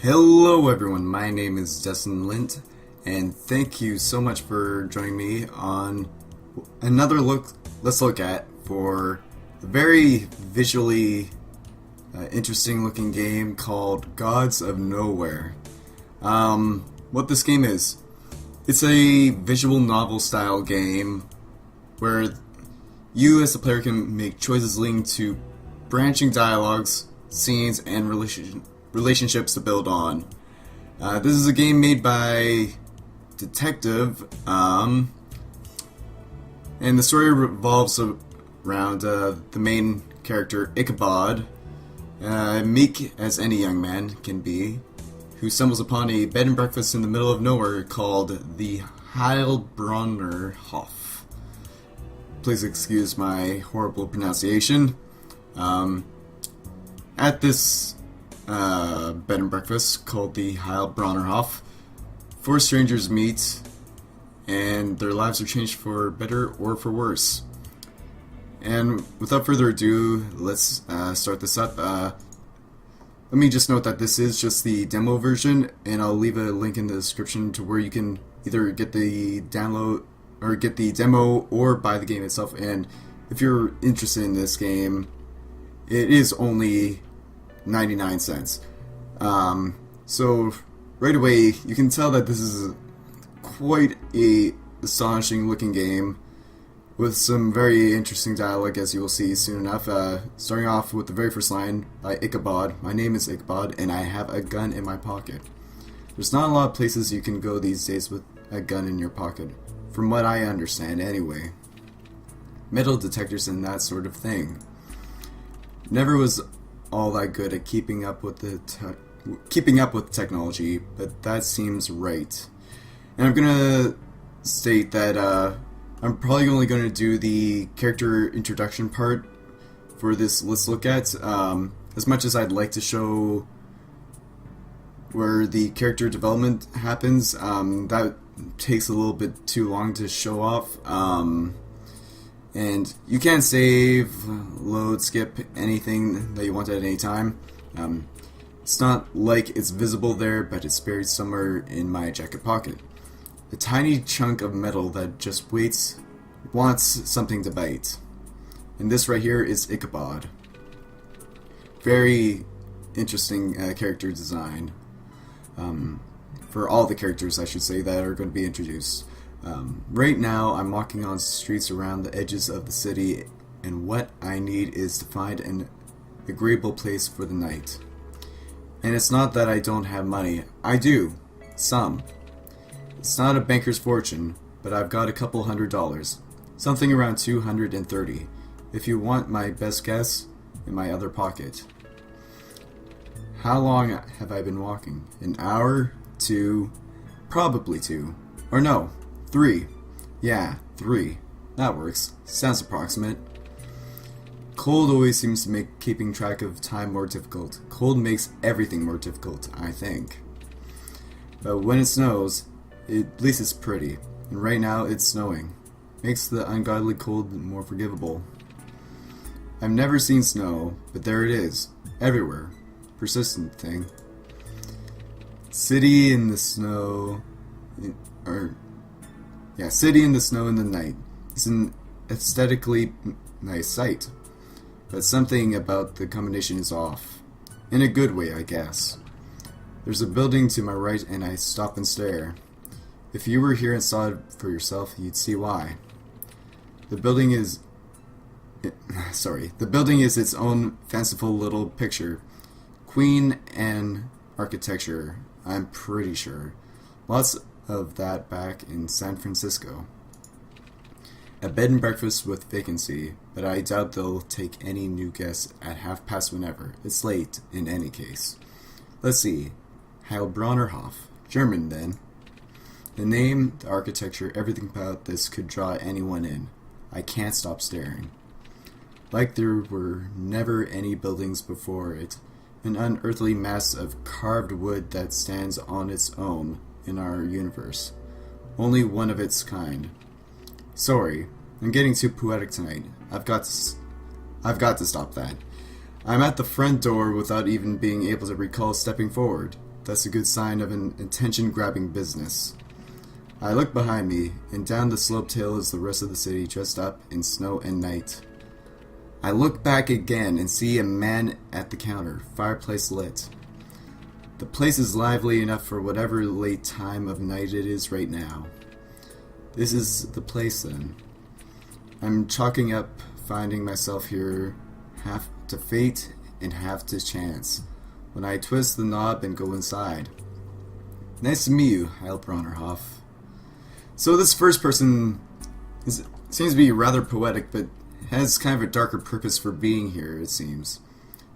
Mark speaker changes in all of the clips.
Speaker 1: Hello everyone, my name is DustInLint's, and thank you so much for joining me on another let's look at for a very visually interesting looking game called Gods of Nowhere. What this game is, it's a visual novel style game where you as the player can make choices leading to branching dialogues, scenes, and relationships to build on. This is a game made by Detective, and the story revolves around the main character, Ichabod, meek as any young man can be, who stumbles upon a bed and breakfast in the middle of nowhere called the Heilbronner Hof. Please excuse my horrible pronunciation. At this bed and breakfast called the Heilbronner Hof, four strangers meet, and their lives are changed for better or for worse. And without further ado, let's start this up. Let me just note that this is just the demo version, and I'll leave a link in the description to where you can either get the download or get the demo or buy the game itself. And if you're interested in this game, it is only 99 cents. So right away you can tell that this is quite a astonishing looking game with some very interesting dialogue, as you will see soon enough. Starting off with the very first line by Ichabod. My name is Ichabod and I have a gun in my pocket. There's not a lot of places you can go these days with a gun in your pocket, from what I understand anyway. Metal detectors and that sort of thing. Never was all that good at keeping up with technology, but that seems right. And I'm gonna state that I'm probably only going to do the character introduction part for this let's look at. As much as I'd like to show where the character development happens, that takes a little bit too long to show off. And you can save, load, skip anything that you want at any time. It's not like it's visible there, but it's buried somewhere in my jacket pocket. A tiny chunk of metal that just wants something to bite. And this right here is Ichabod. Very interesting character design. For all the characters, I should say, that are going to be introduced. Right now, I'm walking on streets around the edges of the city, and what I need is to find an agreeable place for the night. And it's not that I don't have money. I do. Some. It's not a banker's fortune, but I've got a couple $100. Something around 230. If you want my best guess, in my other pocket. How long have I been walking? An hour? 2? Probably 2. Or no. 3. Yeah, 3. That works. Sounds approximate. Cold always seems to make keeping track of time more difficult. Cold makes everything more difficult, I think. But when it snows, at least it's pretty. And right now it's snowing. Makes the ungodly cold more forgivable. I've never seen snow, but there it is. Everywhere. Persistent thing. City in the snow... City in the snow in the night. It's an aesthetically nice sight. But something about the combination is off. In a good way, I guess. There's a building to my right and I stop and stare. If you were here and saw it for yourself, you'd see why. The building is... The building is its own fanciful little picture. Queen Anne architecture, I'm pretty sure. Lots of that back in San Francisco. A bed and breakfast with vacancy, but I doubt they'll take any new guests at 1:30 whenever. It's late, in any case. Let's see. Heilbronner Hof. German, then. The name, the architecture, everything about this could draw anyone in. I can't stop staring. Like there were never any buildings before it. An unearthly mass of carved wood that stands on its own in our universe. Only one of its kind. Sorry, I'm getting too poetic tonight. I've got to stop that. I'm at the front door without even being able to recall stepping forward. That's a good sign of an attention-grabbing business. I look behind me, and down the sloped hill is the rest of the city dressed up in snow and night. I look back again and see a man at the counter, fireplace lit. The place is lively enough for whatever late time of night it is right now. This is the place then. I'm chalking up finding myself here half to fate and half to chance when I twist the knob and go inside. Nice to meet you, Heil Bronnerhoff. So this first person seems to be rather poetic, but has kind of a darker purpose for being here, it seems.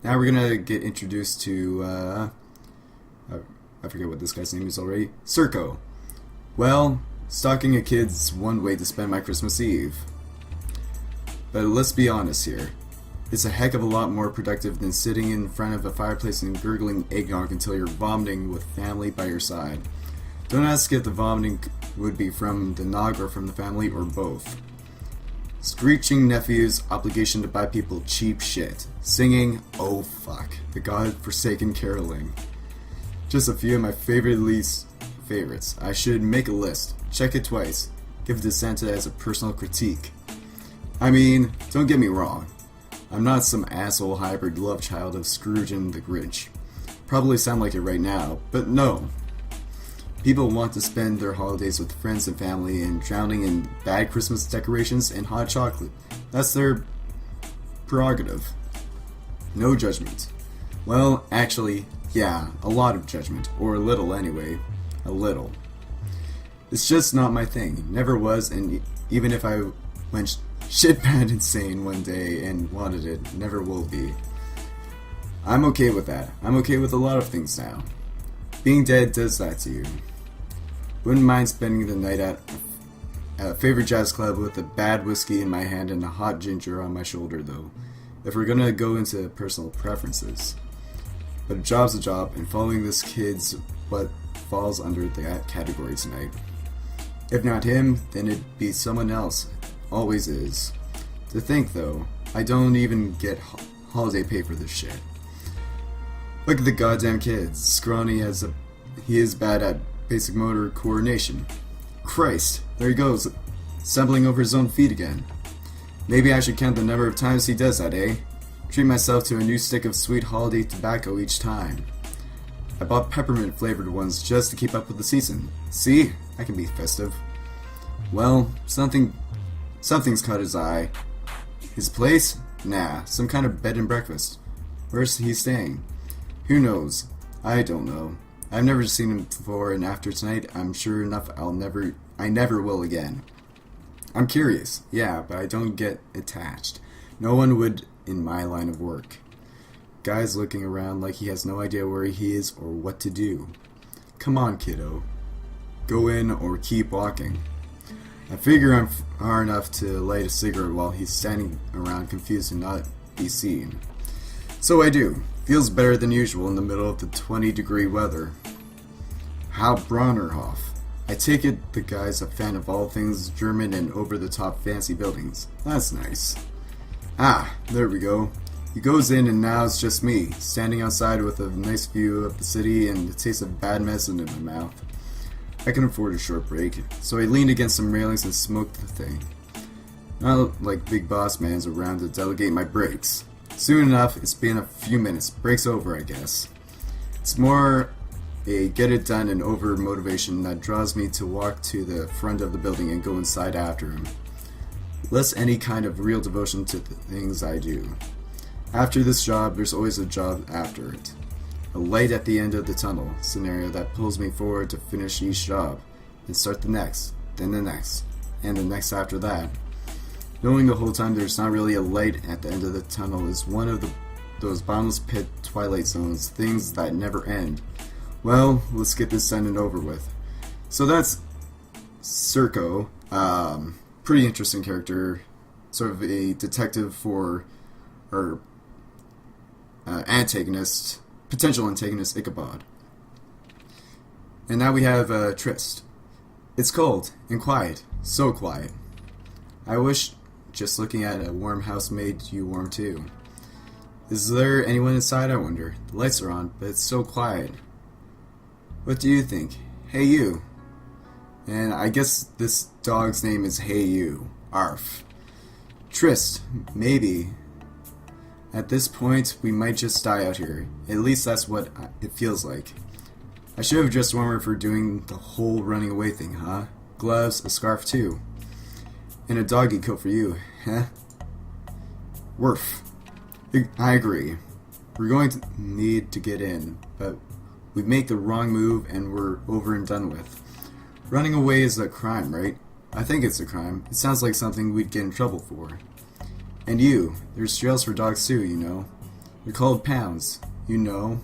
Speaker 1: Now we're gonna get introduced to, I forget what this guy's name is already. Circo. Well, stalking a kid's one way to spend my Christmas Eve. But let's be honest here. It's a heck of a lot more productive than sitting in front of a fireplace and gurgling eggnog until you're vomiting with family by your side. Don't ask if the vomiting would be from the nog or from the family or both. Screeching nephews, obligation to buy people cheap shit. Singing, oh fuck, the god-forsaken caroling. Just a few of my least favorites. I should make a list, check it twice, give it to Santa as a personal critique. I mean, don't get me wrong. I'm not some asshole hybrid love child of Scrooge and the Grinch. Probably sound like it right now, but no. People want to spend their holidays with friends and family and drowning in bad Christmas decorations and hot chocolate. That's their prerogative. No judgment. Well, actually, yeah, a lot of judgment. Or a little anyway. A little. It's just not my thing. Never was, and even if I went shit-bad insane one day and wanted it, never will be. I'm okay with that. I'm okay with a lot of things now. Being dead does that to you. Wouldn't mind spending the night at a favorite jazz club with a bad whiskey in my hand and a hot ginger on my shoulder, though, if we're gonna go into personal preferences. But a job's a job, and following this kid's what falls under that category tonight. If not him, then it'd be someone else. Always is. To think, though, I don't even get holiday pay for this shit. Look at the goddamn kid. Scrawny as he is bad at basic motor coordination. Christ, there he goes, stumbling over his own feet again. Maybe I should count the number of times he does that, eh? Treat myself to a new stick of sweet holiday tobacco each time. I bought peppermint flavored ones just to keep up with the season. See? I can be festive. Well, something's caught his eye. His place? Nah, some kind of bed and breakfast. Where's he staying? Who knows? I don't know. I've never seen him before, and after tonight, I'm sure enough I never will again. I'm curious, yeah, but I don't get attached. No one would in my line of work. Guy's looking around like he has no idea where he is or what to do. Come on, kiddo. Go in or keep walking. I figure I'm far enough to light a cigarette while he's standing around confused and not be seen. So I do. Feels better than usual in the middle of the 20-degree weather. How Bronnerhoff. I take it the guy's a fan of all things German and over-the-top fancy buildings. That's nice. Ah, there we go. He goes in and now it's just me, standing outside with a nice view of the city and the taste of bad medicine in my mouth. I can afford a short break, so I leaned against some railings and smoked the thing. Not like Big Boss Man's around to delegate my breaks. Soon enough, it's been a few minutes. Break's over, I guess. It's more a get it done and over motivation that draws me to walk to the front of the building and go inside after him. Less any kind of real devotion to the things I do. After this job, there's always a job after it. A light at the end of the tunnel scenario that pulls me forward to finish each job, and start the next, then the next, and the next after that. Knowing the whole time there's not really a light at the end of the tunnel is one of those bottomless pit twilight zones, things that never end. Well, let's get this done and over with. So that's Circo. Pretty interesting character. Sort of a detective for our antagonist, potential antagonist Ichabod. And now we have Trist. It's cold and quiet. So quiet. I wish just looking at a warm house made you warm too. Is there anyone inside, I wonder? The lights are on, but it's so quiet. What do you think? Hey you. And I guess this dog's name is Hey You. Arf. Trist, maybe. At this point, we might just die out here. At least that's what it feels like. I should have just warned her for doing the whole running away thing, huh? Gloves, a scarf too. And a doggy coat for you, huh? Worf. I agree. We're going to need to get in, but we make the wrong move and we're over and done with. Running away is a crime, right? I think it's a crime. It sounds like something we'd get in trouble for. And you, there's jails for dogs too, you know. They're called pounds. You know.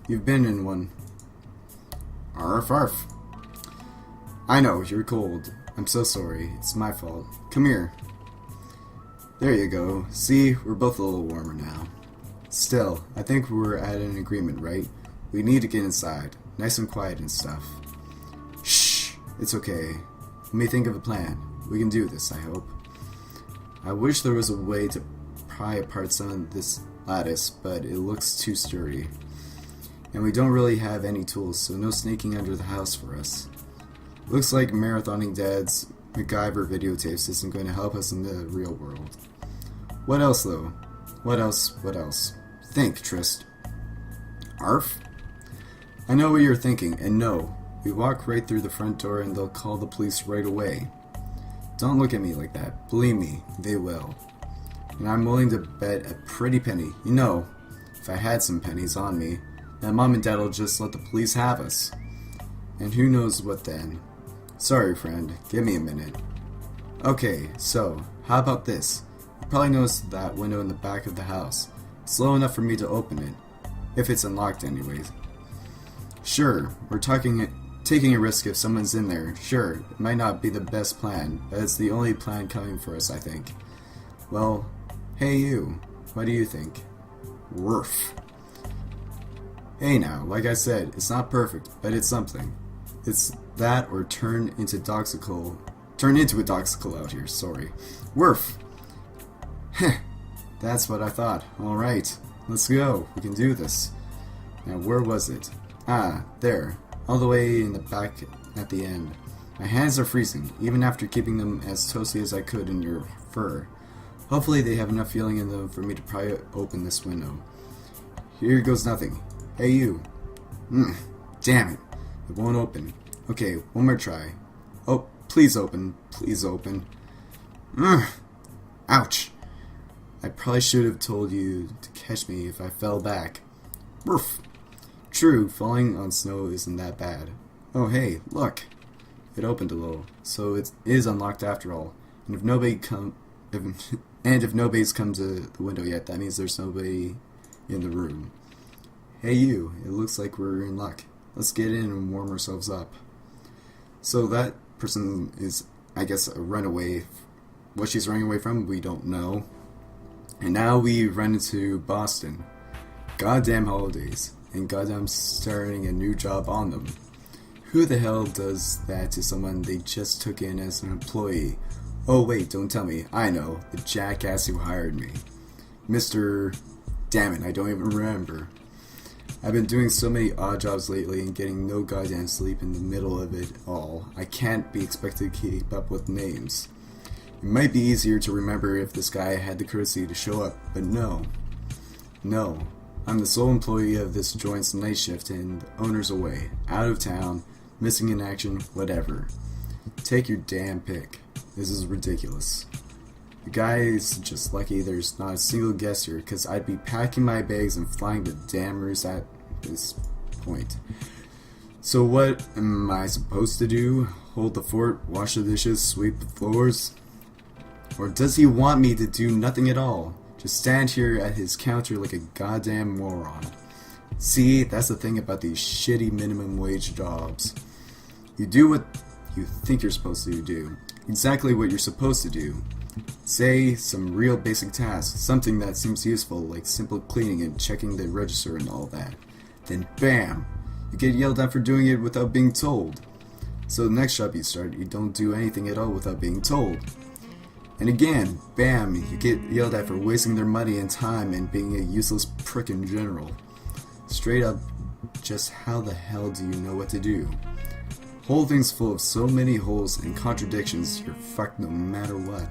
Speaker 1: You've been in one. Arf arf. I know, you're cold. I'm so sorry. It's my fault. Come here. There you go. See, we're both a little warmer now. Still, I think we're at an agreement, right? We need to get inside. Nice and quiet and stuff. Shh. It's okay. Let me think of a plan. We can do this, I hope. I wish there was a way to pry apart some of this lattice, but it looks too sturdy. And we don't really have any tools, so no sneaking under the house for us. Looks like marathoning Dad's MacGyver videotapes isn't going to help us in the real world. What else, though? What else? What else? Think, Trist. Arf? I know what you're thinking, and no, we walk right through the front door and they'll call the police right away. Don't look at me like that. Believe me, they will. And I'm willing to bet a pretty penny. You know, if I had some pennies on me, that Mom and Dad will just let the police have us. And who knows what then. Sorry, friend. Give me a minute. Okay, so, how about this? You probably noticed that window in the back of the house. It's low enough for me to open it. If it's unlocked anyways. Sure, we're taking a risk if someone's in there. Sure, it might not be the best plan, but it's the only plan coming for us, I think. Well, hey you. What do you think? Woof. Hey now, like I said, it's not perfect, but it's something. It's that or turn into a doxical out here, sorry. Woof. Heh. That's what I thought. Alright, let's go. We can do this. Now where was it? Ah, there. All the way in the back at the end. My hands are freezing, even after keeping them as toasty as I could in your fur. Hopefully they have enough feeling in them for me to pry open this window. Here goes nothing. Hey you. Damn it. It won't open. Okay, one more try. Oh, please open. Please open. Ouch. I probably should have told you to catch me if I fell back. Woof. True, falling on snow isn't that bad. Oh hey, look. It opened a little, so it is unlocked after all. And if nobody's come to the window yet, that means there's nobody in the room. Hey you, it looks like we're in luck. Let's get in and warm ourselves up. So that person is, I guess, a runaway. What she's running away from, we don't know. And now we run into Boston. Goddamn holidays. And goddamn starting a new job on them. Who the hell does that to someone they just took in as an employee? Oh wait, don't tell me. I know. The jackass who hired me. Mr. Damn it, I don't even remember. I've been doing so many odd jobs lately and getting no goddamn sleep in the middle of it all. I can't be expected to keep up with names. It might be easier to remember if this guy had the courtesy to show up, but no. No. I'm the sole employee of this joint's night shift and the owner's away, out of town, missing in action, whatever. Take your damn pick. This is ridiculous. The guy's just lucky there's not a single guest here, because I'd be packing my bags and flying the damn roost at this point. So what am I supposed to do? Hold the fort, wash the dishes, sweep the floors? Or does he want me to do nothing at all? Just stand here at his counter like a goddamn moron. See, that's the thing about these shitty minimum wage jobs. You do what you think you're supposed to do. Exactly what you're supposed to do. Say some real basic tasks, something that seems useful, like simple cleaning and checking the register and all that. Then bam! You get yelled at for doing it without being told. So the next job you start, you don't do anything at all without being told. And again, bam, you get yelled at for wasting their money and time and being a useless prick in general. Straight up just how the hell do you know what to do? Whole thing's full of so many holes and contradictions, you're fucked no matter what.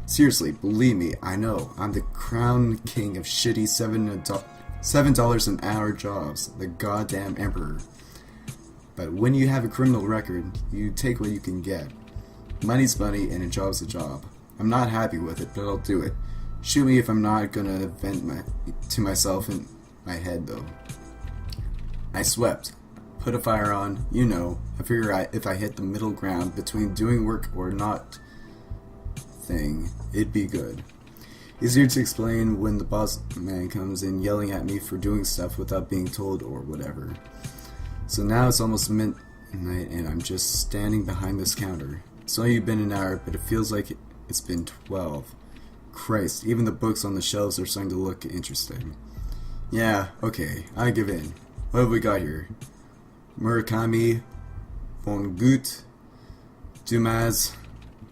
Speaker 1: Seriously, believe me, I know. I'm the crown king of shitty $7 an hour jobs, the goddamn emperor. But when you have a criminal record, you take what you can get. Money's money and a job's a job. I'm not happy with it, but I'll do it. Shoot me if I'm not gonna vent to myself in my head though. I swept. Put a fire on, you know. I figure if I hit the middle ground between doing work or not thing, it'd be good. Easier to explain when the boss man comes in yelling at me for doing stuff without being told or whatever. So now it's almost midnight and I'm just standing behind this counter. It's only been an hour, but it feels like it's been 12. Christ, even the books on the shelves are starting to look interesting. Yeah, okay, I give in. What have we got here? Murakami, Von Goethe, Dumas.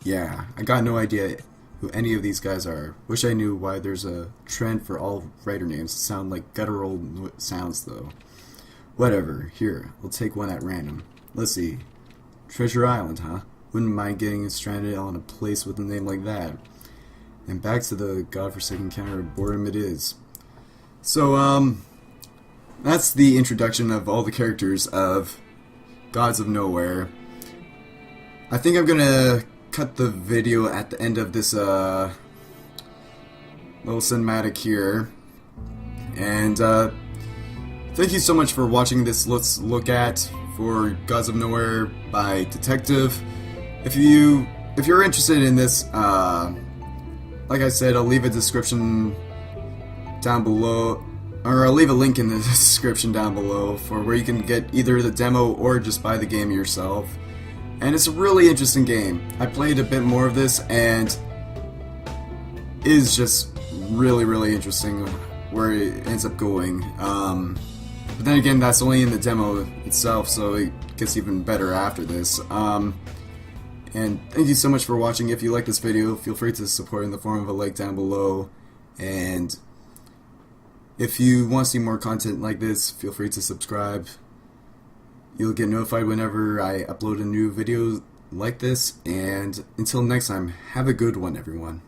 Speaker 1: Yeah, I got no idea who any of these guys are. Wish I knew why there's a trend for all writer names to sound like guttural sounds though. Whatever, here, I'll take one at random. Let's see. Treasure Island, huh? Wouldn't mind getting stranded on a place with a name like that. And back to the godforsaken counter of boredom it is. So, that's the introduction of all the characters of Gods of Nowhere. I think I'm gonna cut the video at the end of this, little cinematic here. And, thank you so much for watching this Let's Look At for Gods of Nowhere by Detective. If you're interested in this, like I said, I'll leave a description down below, or I'll leave a link in the description down below for where you can get either the demo or just buy the game yourself. And it's a really interesting game. I played a bit more of this and it is just really, really interesting where it ends up going. But then again, that's only in the demo itself, so it gets even better after this. And thank you so much for watching. If you like this video, feel free to support in the form of a like down below. And if you want to see more content like this, feel free to subscribe. You'll get notified whenever I upload a new video like this. And until next time, have a good one, everyone.